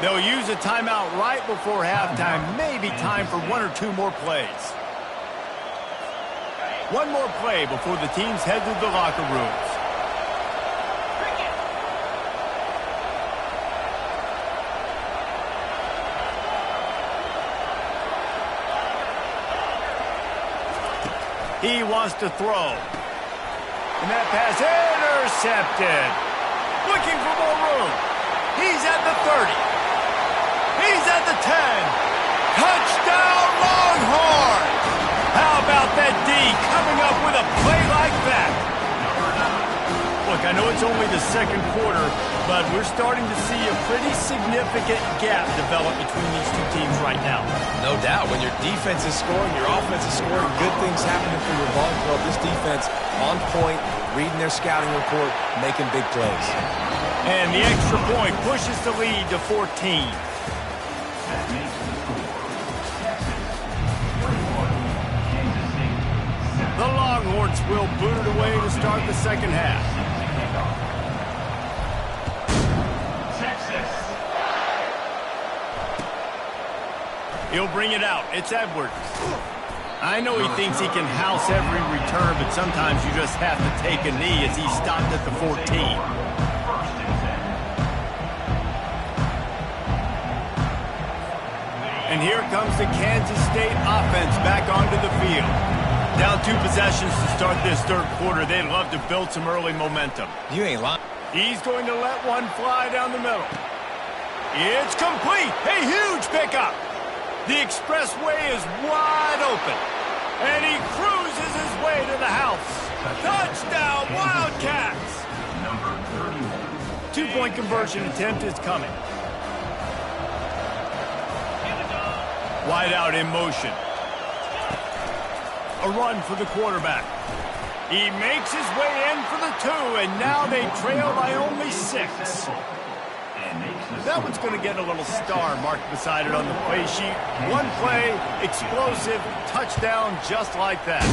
They'll use a timeout right before halftime. Maybe time for one or two more plays. One more play before the teams head to the locker rooms. He wants to throw. And that pass intercepted. Looking for more room. He's at the 30. He's at the 10. Touchdown, Longhorns! How about that D coming up with a play like that? Look, I know it's only the second quarter, but we're starting to see a pretty significant gap develop between these two teams right now. No doubt. When your defense is scoring, your offense is scoring, good things happening for your ball club. This defense on point, reading their scouting report, making big plays. And the extra point pushes the lead to 14. That makes the score. Texas 21, Kansas State 7. The Longhorns will boot it away to start the second half. Texas. He'll bring it out. It's Edwards. I know he thinks he can house every return, but sometimes you just have to take a knee as he stopped at the 14. First and 10. And here comes the Kansas State offense back onto the field. Down 2 possessions to start this third quarter. They'd love to build some early momentum. You ain't lying. He's going to let one fly down the middle. It's complete. A huge pickup. The expressway is wide open. And he cruises his way to the house. Touchdown, Wildcats! Number 31. 2-point conversion attempt is coming. Wide out in motion. A run for the quarterback. He makes his way in for the 2, and now they trail by only 6. That one's going to get a little star marked beside it on the play sheet. One play, explosive, touchdown just like that.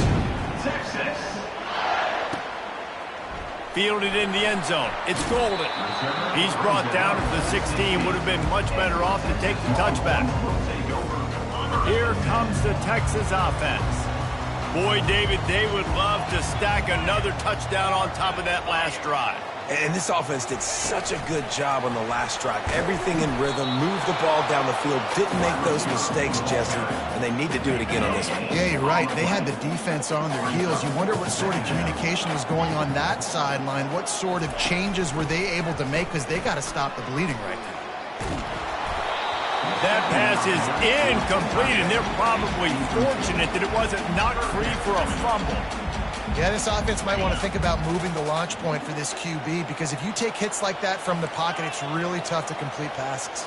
Fielded in the end zone. It's Golden. He's brought down at the 16. Would have been much better off to take the touchback. Here comes the Texas offense. Boy, David, they would love to stack another touchdown on top of that last drive. And this offense did such a good job on the last drive. Everything in rhythm, moved the ball down the field, didn't make those mistakes, Jesse, and they need to do it again on this one. Yeah, you're right. They had the defense on their heels. You wonder what sort of communication was going on that sideline. What sort of changes were they able to make, because they got to stop the bleeding right now. That pass is incomplete, and they're probably fortunate that it wasn't knocked free for a fumble. Yeah, this offense might want to think about moving the launch point for this QB, because if you take hits like that from the pocket, it's really tough to complete passes.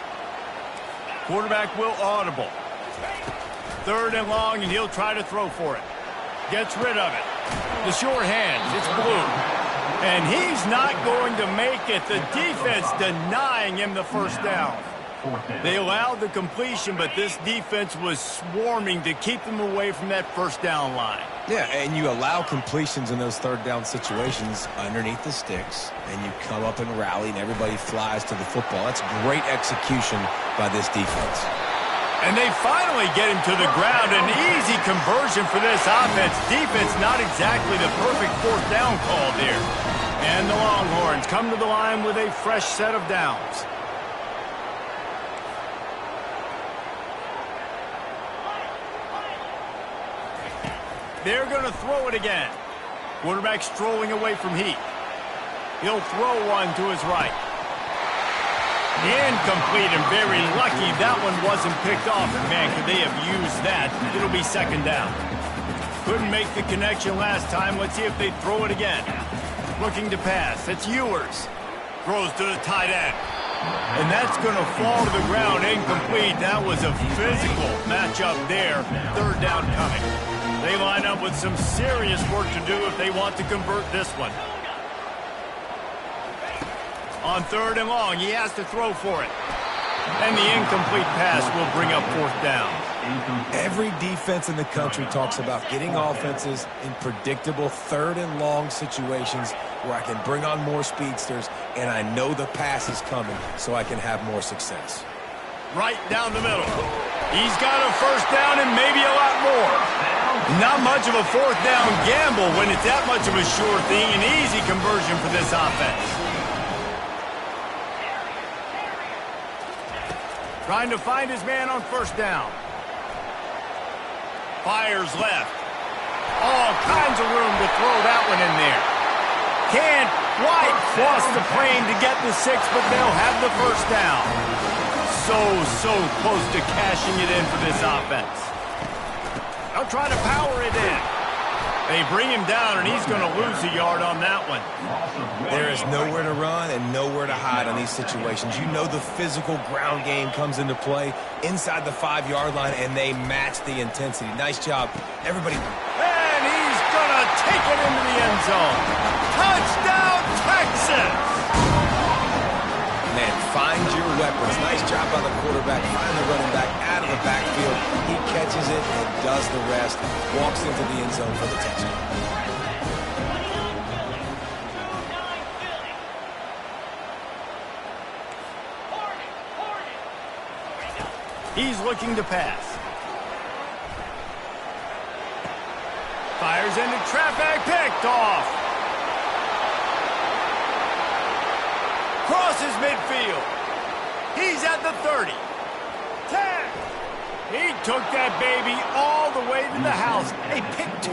Quarterback will audible. 3rd and long, and he'll try to throw for it. Gets rid of it. The sure hands, it's Blue. And he's not going to make it. The defense denying him the first down. They allowed the completion, but this defense was swarming to keep them away from that first down line. Yeah, and you allow completions in those 3rd down situations underneath the sticks, and you come up and rally, and everybody flies to the football. That's great execution by this defense. And they finally get him to the ground. An easy conversion for this offense. Defense not exactly the perfect 4th down call there. And the Longhorns come to the line with a fresh set of downs. They're going to throw it again. Quarterback strolling away from heat. He'll throw one to his right. Incomplete, and very lucky that one wasn't picked off. And man, could they have used that? It'll be 2nd down. Couldn't make the connection last time. Let's see if they throw it again. Looking to pass. It's Ewers. Throws to the tight end. And that's going to fall to the ground. Incomplete. That was a physical matchup there. 3rd down coming. They line up with some serious work to do if they want to convert this one. On 3rd and long, he has to throw for it. And the incomplete pass will bring up 4th down. Every defense in the country talks about getting offenses in predictable 3rd and long situations where I can bring on more speedsters and I know the pass is coming so I can have more success. Right down the middle. He's got a 1st down and maybe a lot more. Not much of a 4th down gamble when it's that much of a sure thing. An easy conversion for this offense. Trying to find his man on 1st down. Fires left. All kinds of room to throw that one in there. Can't quite cross the plane to get the 6, but they'll have the 1st down. So close to cashing it in for this offense. They'll try to power it in. They bring him down, and he's going to lose a yard on that one. There is nowhere to run and nowhere to hide on these situations. You know the physical ground game comes into play inside the 5-yard line, and they match the intensity. Nice job, everybody. And he's going to take it into the end zone. Touchdown, Texas! Man, find your weapons. Nice job by the quarterback. Find the running back out of the backfield. He catches it and does the rest. Walks into the end zone for the touchdown. He's looking to pass. Fires into traffic, picked off. Crosses midfield. He's at the 30. 10. He took that baby all the way to the house. A pick 2,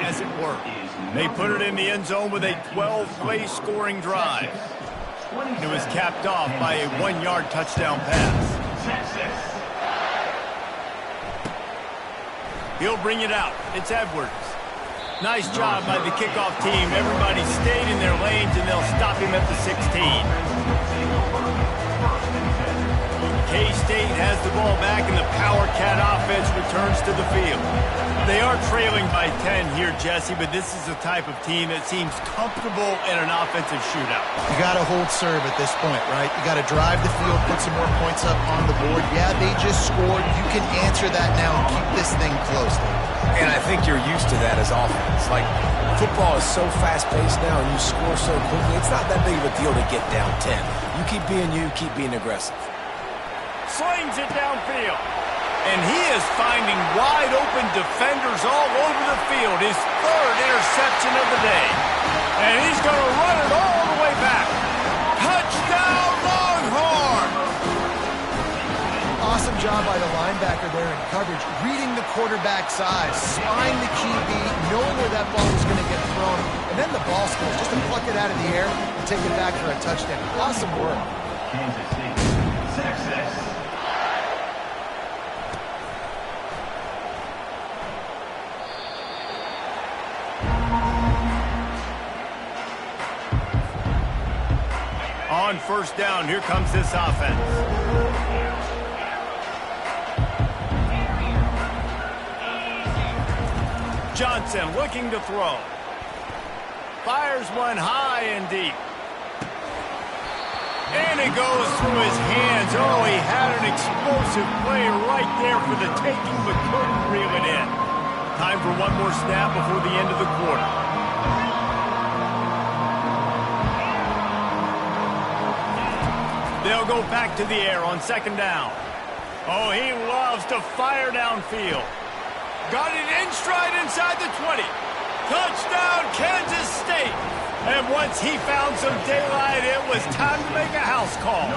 as it were. They put it in the end zone with a 12-play scoring drive. It was capped off by a 1-yard touchdown pass. He'll bring it out. It's Edwards. Nice job by the kickoff team. Everybody stayed in their lanes, and they'll stop him at the 16. K-State has the ball back, and the Power Cat offense returns to the field. They are trailing by 10 here, Jesse, but this is the type of team that seems comfortable in an offensive shootout. You got to hold serve at this point, right? You got to drive the field, put some more points up on the board. Yeah, they just scored. You can answer that now and keep this thing close. And I think you're used to that as offense. Like, football is so fast-paced now, and you score so quickly. It's not that big of a deal to get down 10. You keep being aggressive. Slings it downfield. And he is finding wide-open defenders all over the field. His third interception of the day. And he's going to run it all the way back. Touchdown, Longhorn! Awesome job by the linebacker there in coverage, reading the quarterback's eyes, spying the QB, knowing where that ball was going to get thrown, and then the ball skills, just to pluck it out of the air and take it back for a touchdown. Awesome work. Kansas State, success. On first down, here comes this offense. Johnson looking to throw. Fires one high and deep. And it goes through his hands. Oh, he had an explosive play right there for the taking, but couldn't reel it in. Time for one more snap before the end of the quarter. They'll go back to the air on second down. Oh, he loves to fire downfield. Got it in stride inside the 20. Touchdown, Kansas State. And once he found some daylight, it was time to make a house call.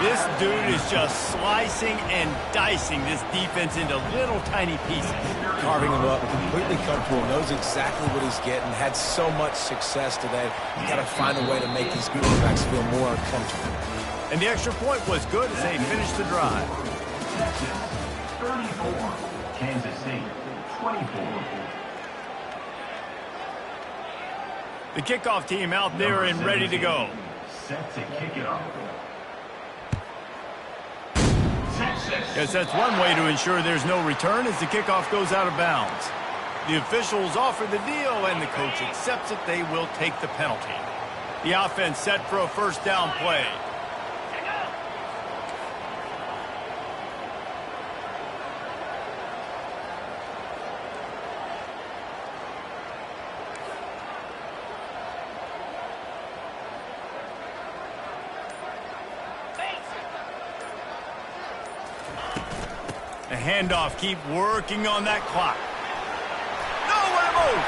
This dude is just slicing and dicing this defense into little tiny pieces. Carving him up, completely comfortable, knows exactly what he's getting, had so much success today. You got to find a way to make these quarterbacks feel more uncomfortable. And the extra point was good as they finished the drive. Texas, 34. Kansas State, 24. The kickoff team out there and ready to go. Set to kick it off. Yes, that's one way to ensure there's no return as the kickoff goes out of bounds. The officials offer the deal, and the coach accepts it. They will take the penalty. The offense set for a first down play. The handoff, keep working on that clock. Nowhere to move.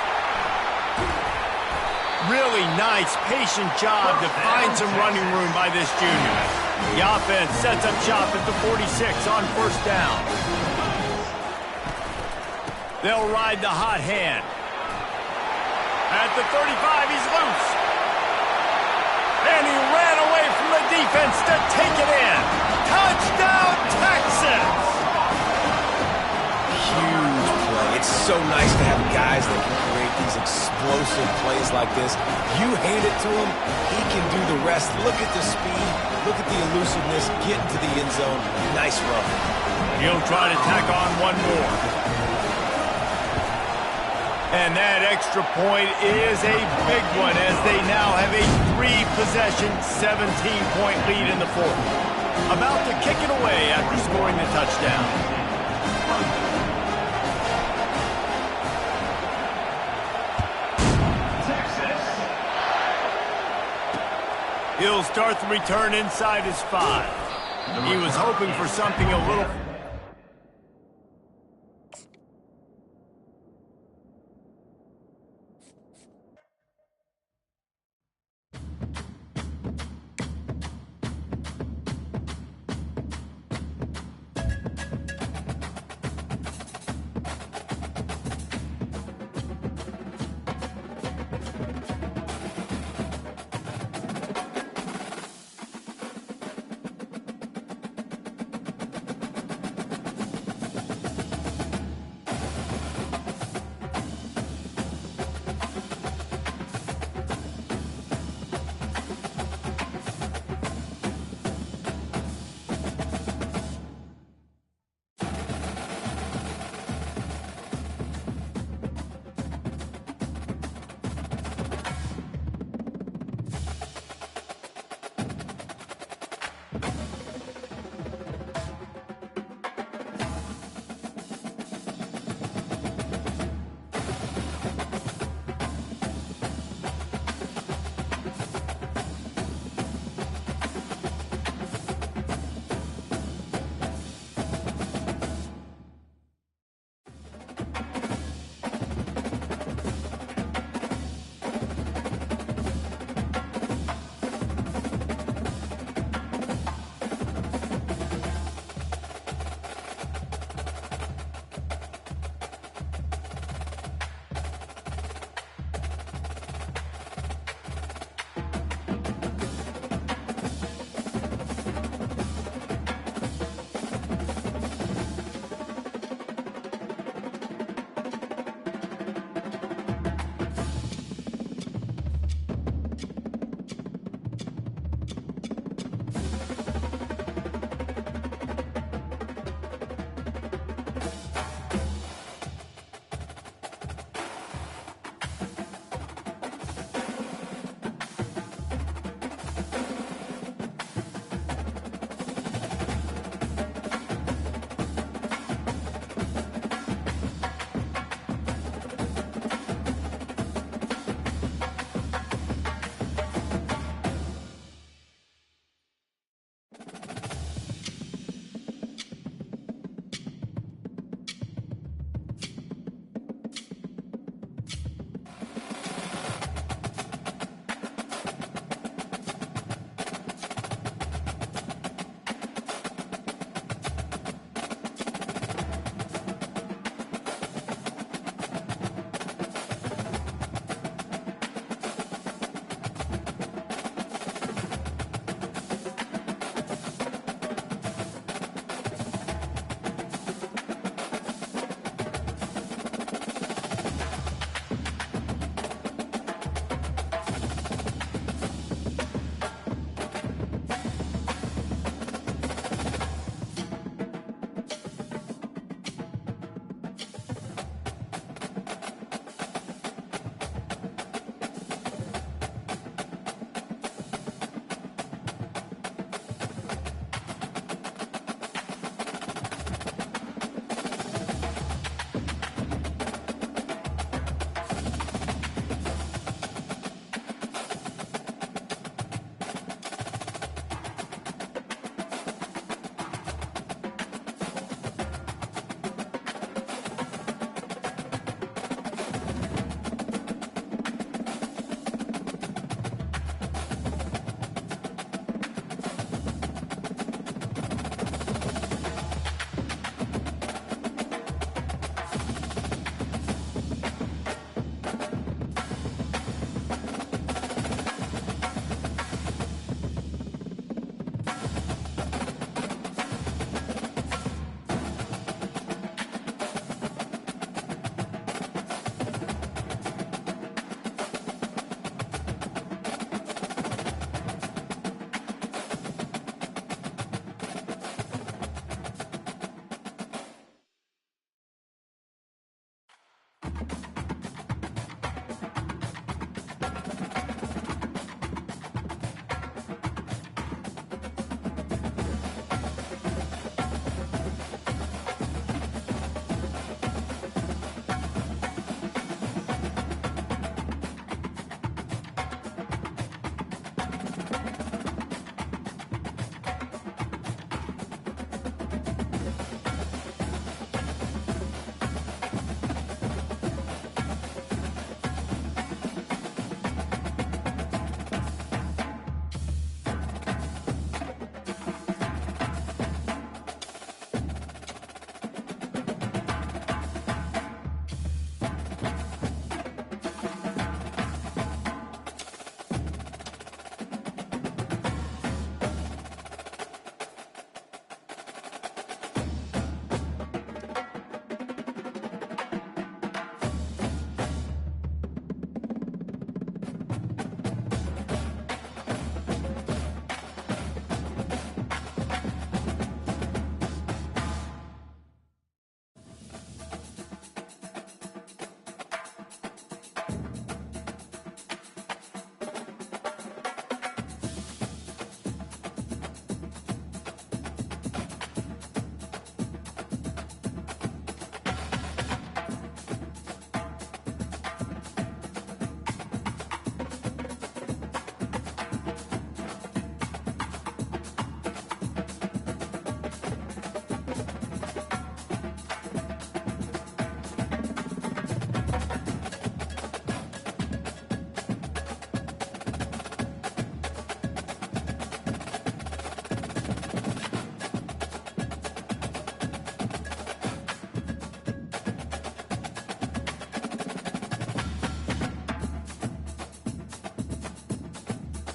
Really nice, patient job to find some running room by this junior. The offense sets up shop at the 46 on first down. They'll ride the hot hand. At the 35, he's loose. And he ran away from the defense to take it in. Touchdown, Texas! Huge play. It's so nice to have guys that can create these explosive plays like this. You hand it to him, he can do the rest. Look at the speed, look at the elusiveness, get into the end zone. Nice run. He'll try to tack on one more. And that extra point is a big one as they now have a 3-possession, 17-point lead in the fourth. About to kick it away after scoring the touchdown. He'll start the return inside his 5. He was hoping for something a little...